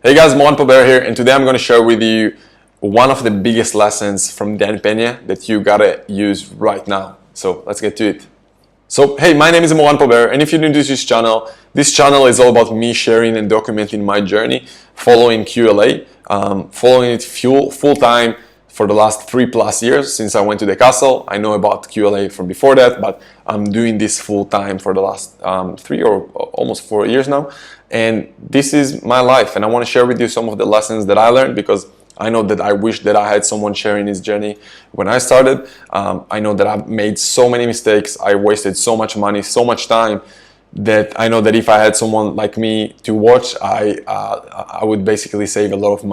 Hey guys, Mohan Paber here, and today I'm going to share with you one of the biggest lessons from Pena that you gotta use right now. So let's get to it. So hey, my name is Mohan Paber, and if you're new to this channel is all about me sharing and documenting my journey following QLA, following it full time for the last 3+ years since I went to the castle. I know about QLA from before that, but I'm doing this full time for the last 3 or almost 4 years now. And this is my life, and I want to share with you some of the lessons that I learned, because I know that I wish that I had someone sharing his journey when I started. I know that I've made so many mistakes. I wasted so much money, so much time, that I know that if I had someone like me to watch, I would basically save a lot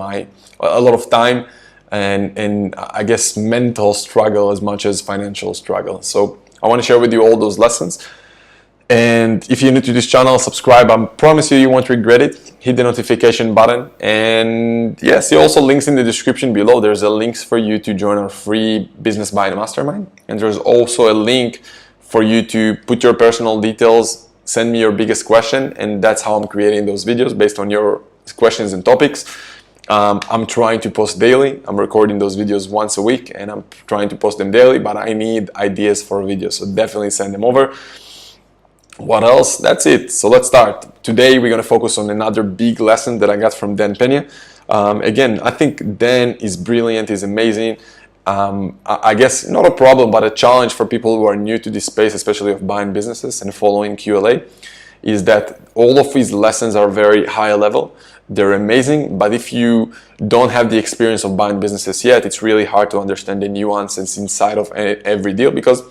of time and I guess mental struggle as much as financial struggle. So I want to share with you all those lessons. And if you're new to this channel, subscribe. I promise you won't regret it. Hit the notification button, and yeah, see also links in the description below. There's a link for you to join our free business buying mastermind, and there's also a link for you to put your personal details, send me your biggest question, and that's how I'm creating those videos based on your questions and topics. I'm trying to post daily. I'm recording those videos once a week, and I'm trying to post them daily, but I need ideas for videos, so definitely send them over. What else? That's it. So let's start. Today we're going to focus on another big lesson that I got from Pena. Again, I think Dan is brilliant, is amazing. I guess not a problem, but a challenge for people who are new to this space, especially of buying businesses and following QLA, is that all of his lessons are very high level. They're amazing, but if you don't have the experience of buying businesses yet, it's really hard to understand the nuances inside of every deal, because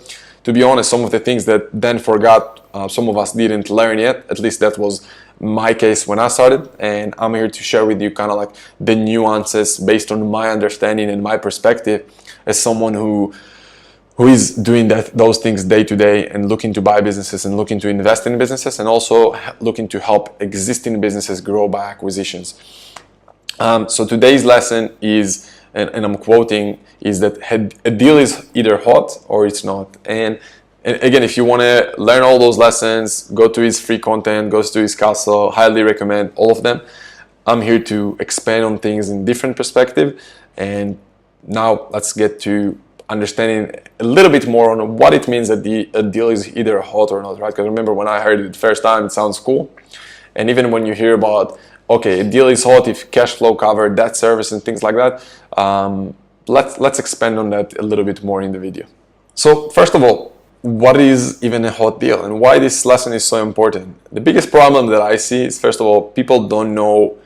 to be honest, some of the things that Dan forgot, some of us didn't learn yet. At least that was my case when I started, and I'm here to share with you kind of like the nuances based on my understanding and my perspective as someone who is doing those things day to day and looking to buy businesses and looking to invest in businesses, and also looking to help existing businesses grow by acquisitions. So today's lesson is, and I'm quoting, is that a deal is either hot or it's not. And again, if you want to learn all those lessons, go to his free content, go to his castle, highly recommend all of them. I'm here to expand on things in different perspective. And now let's get to understanding a little bit more on what it means that a deal is either hot or not, right? Because remember, when I heard it the first time, it sounds cool. And even when you hear about, okay, a deal is hot if cash flow covered, debt service and things like that, let's expand on that a little bit more in the video. So first of all, what is even a hot deal and why this lesson is so important? The biggest problem that I see is, first of all, people don't know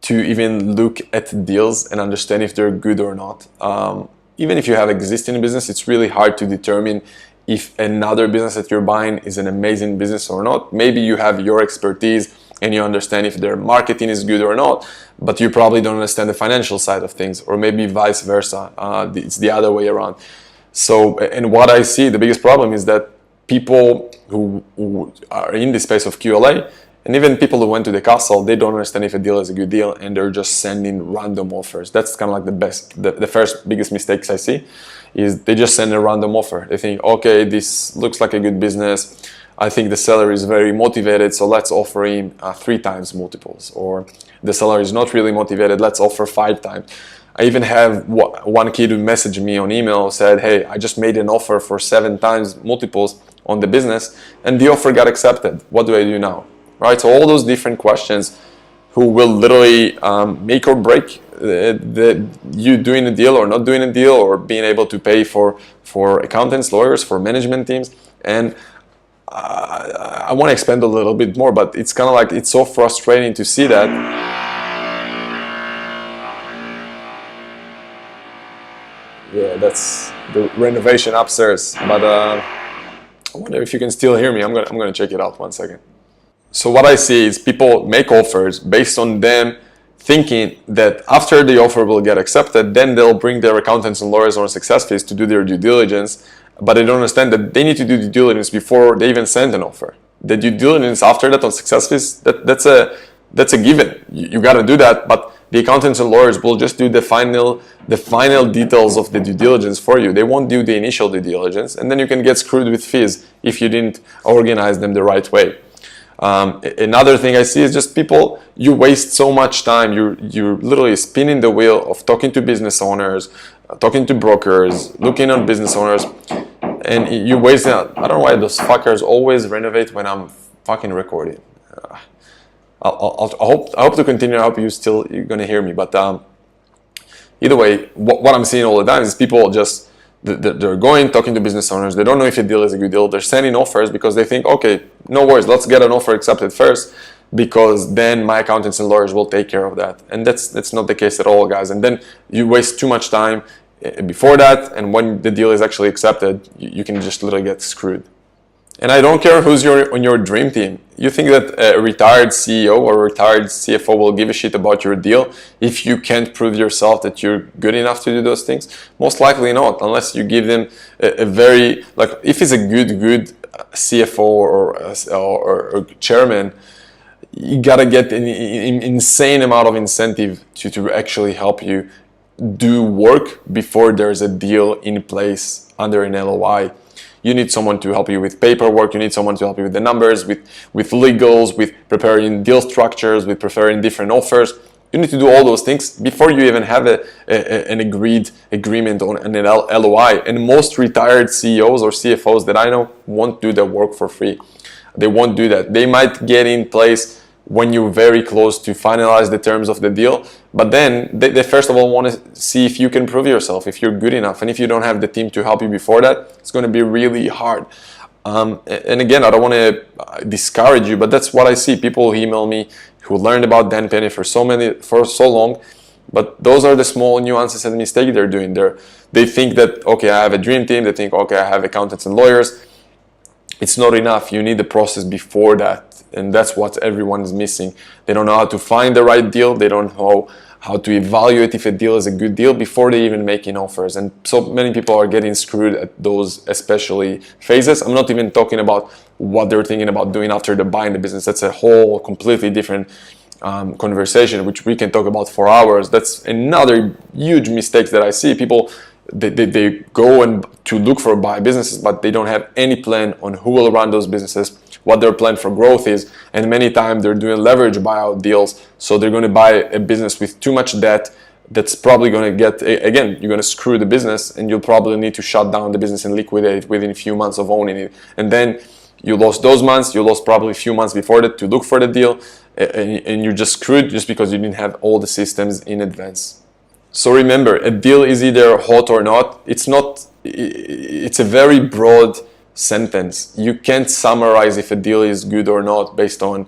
to even look at deals and understand if they're good or not. Even if you have existing business, it's really hard to determine if another business that you're buying is an amazing business or not. Maybe you have your expertise and you understand if their marketing is good or not, but you probably don't understand the financial side of things, or maybe vice versa. It's the other way around. So, and what I see, the biggest problem is that people who are in the space of QLA, and even people who went to the castle, they don't understand if a deal is a good deal, and they're just sending random offers. That's kind of like the first biggest mistakes I see, is they just send a random offer. They think, okay, this looks like a good business. I think the seller is very motivated, so let's offer him 3 times multiples. Or the seller is not really motivated, let's offer 5 times. I even have one kid who messaged me on email, said, hey, I just made an offer for 7 times multiples on the business, and the offer got accepted. What do I do now? Right? So all those different questions who will literally make or break you doing a deal or not doing a deal, or being able to pay for accountants, lawyers, for management teams. And I want to expand a little bit more, but it's kind of like, it's so frustrating to see that. Yeah, that's the renovation upstairs, but I wonder if you can still hear me. I'm gonna check it out 1 second. So what I see is people make offers based on them thinking that after the offer will get accepted, then they'll bring their accountants and lawyers on success fees to do their due diligence, but they don't understand that they need to do due diligence before they even send an offer. The due diligence after that on success fees, that's a given. You got to do that, but the accountants and lawyers will just do the final details of the due diligence for you. They won't do the initial due diligence, and then you can get screwed with fees if you didn't organize them the right way. Another thing I see is just people, you waste so much time. You're literally spinning the wheel of talking to business owners, talking to brokers, looking on business owners, and you waste. I don't know why those fuckers always renovate when I'm fucking recording. I hope to continue. I hope you're gonna hear me. But either way, what I'm seeing all the time is people just they're going talking to business owners. They don't know if a deal is a good deal. They're sending offers because they think, okay, no worries, let's get an offer accepted first, because then my accountants and lawyers will take care of that. And that's not the case at all, guys. And then you waste too much time before that, and when the deal is actually accepted, you can just literally get screwed. And I don't care who's on your dream team. You think that a retired CEO or a retired CFO will give a shit about your deal if you can't prove yourself that you're good enough to do those things? Most likely not, unless you give them a very, like, if he's a good CFO or chairman, you gotta get an insane amount of incentive to actually help you do work before there's a deal in place under an LOI. You need someone to help you with paperwork. You need someone to help you with the numbers, with legals, with preparing deal structures, with preparing different offers. You need to do all those things before you even have an agreement on an LOI. And most retired CEOs or CFOs that I know won't do their work for free. They won't do that. They might get in place when you're very close to finalize the terms of the deal, but then they first of all want to see if you can prove yourself, if you're good enough. And if you don't have the team to help you before that, it's going to be really hard. And again, I don't want to discourage you, but that's what I see. People who email me who learned about Dan Pena for so long, but those are the small nuances and mistakes they're doing. They think that, okay, I have a dream team. They think, okay, I have accountants and lawyers. It's not enough. You need the process before that. And that's what everyone is missing. They don't know how to find the right deal. They don't know how to evaluate if a deal is a good deal before they even making offers. And so many people are getting screwed at those especially phases. I'm not even talking about what they're thinking about doing after they're buying the business. That's a whole completely different conversation, which we can talk about for hours. That's another huge mistake that I see. People, they go and to look for buy businesses, but they don't have any plan on who will run those businesses, what their plan for growth is, and many times they're doing leverage buyout deals. So they're going to buy a business with too much debt. That's probably going to get, again, you're going to screw the business, and you'll probably need to shut down the business and liquidate it within a few months of owning it. And then you lost those months, you lost probably a few months before that to look for the deal, and you're just screwed just because you didn't have all the systems in advance. So remember, a deal is either hot or not. It's a very broad sentence. You can't summarize if a deal is good or not based on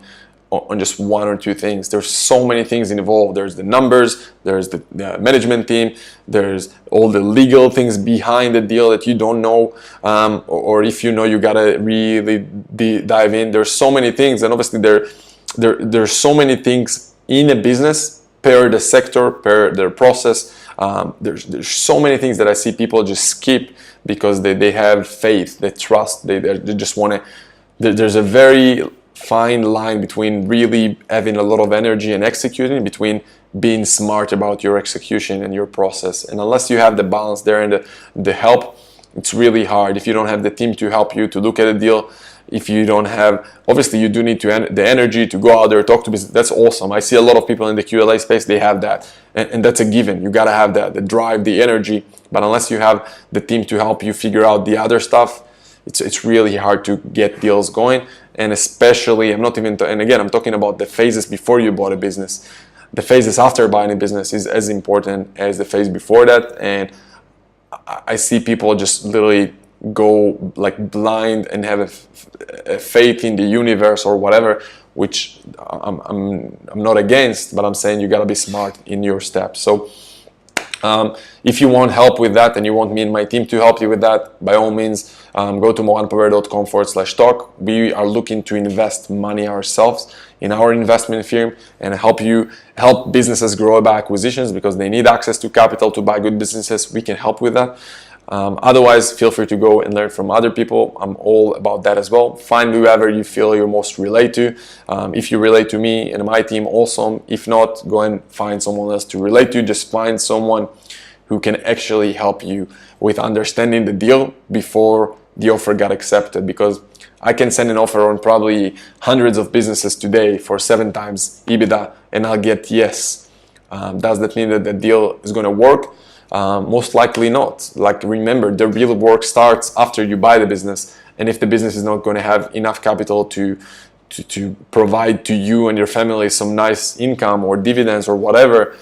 just one or two things. There's so many things involved. There's the numbers, there's the management team, there's all the legal things behind the deal that you don't know, or if you know, you gotta really dive in. There's so many things, and obviously there's so many things in a business per the sector, per their process. There's so many things that I see people just skip because they have faith, they trust, they just want to. There's a very fine line between really having a lot of energy and executing, between being smart about your execution and your process. And unless you have the balance there and the help, it's really hard. If you don't have the team to help you to look at a deal, if you don't have, obviously you do need the energy to go out there, talk to business. That's awesome. I see a lot of people in the QLA space, they have that. And that's a given. You got to have that, the drive, the energy. But unless you have the team to help you figure out the other stuff, it's really hard to get deals going. And especially, I'm talking about the phases before you bought a business. The phases after buying a business is as important as the phase before that. And I see people just literally go like blind and have a faith in the universe or whatever, which I'm not against, but I'm saying you gotta be smart in your steps. So if you want help with that and you want me and my team to help you with that, by all means, go to moranpober.com/talk. We are looking to invest money ourselves in our investment firm and help businesses grow by acquisitions, because they need access to capital to buy good businesses. We can help with that. Otherwise, feel free to go and learn from other people. I'm all about that as well. Find whoever you feel you most relate to. If you relate to me and my team, awesome. If not, go and find someone else to relate to. Just find someone who can actually help you with understanding the deal before the offer got accepted, because I can send an offer on probably hundreds of businesses today for 7 times EBITDA and I'll get yes. Does that mean that the deal is going to work? Most likely not. Like, remember, the real work starts after you buy the business, and if the business is not going to have enough capital to provide to you and your family some nice income or dividends or whatever,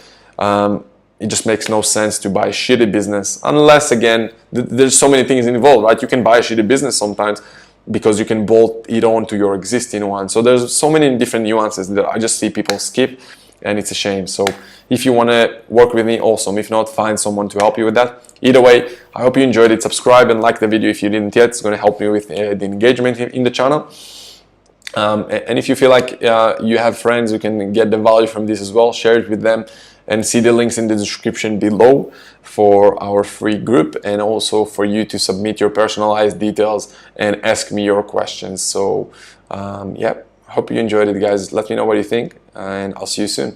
it just makes no sense to buy a shitty business, unless, again, there's so many things involved, right? You can buy a shitty business sometimes because you can bolt it on to your existing one. So there's so many different nuances that I just see people skip, and it's a shame. So if you want to work with me, awesome. If not, find someone to help you with that. Either way, I hope you enjoyed it. Subscribe and like the video if you didn't yet. It's going to help me with the engagement in the channel. And if you feel like you have friends who can get the value from this as well, share it with them, and see the links in the description below for our free group, and also for you to submit your personalized details and ask me your questions. So yeah, hope you enjoyed it, guys. Let me know what you think, and I'll see you soon.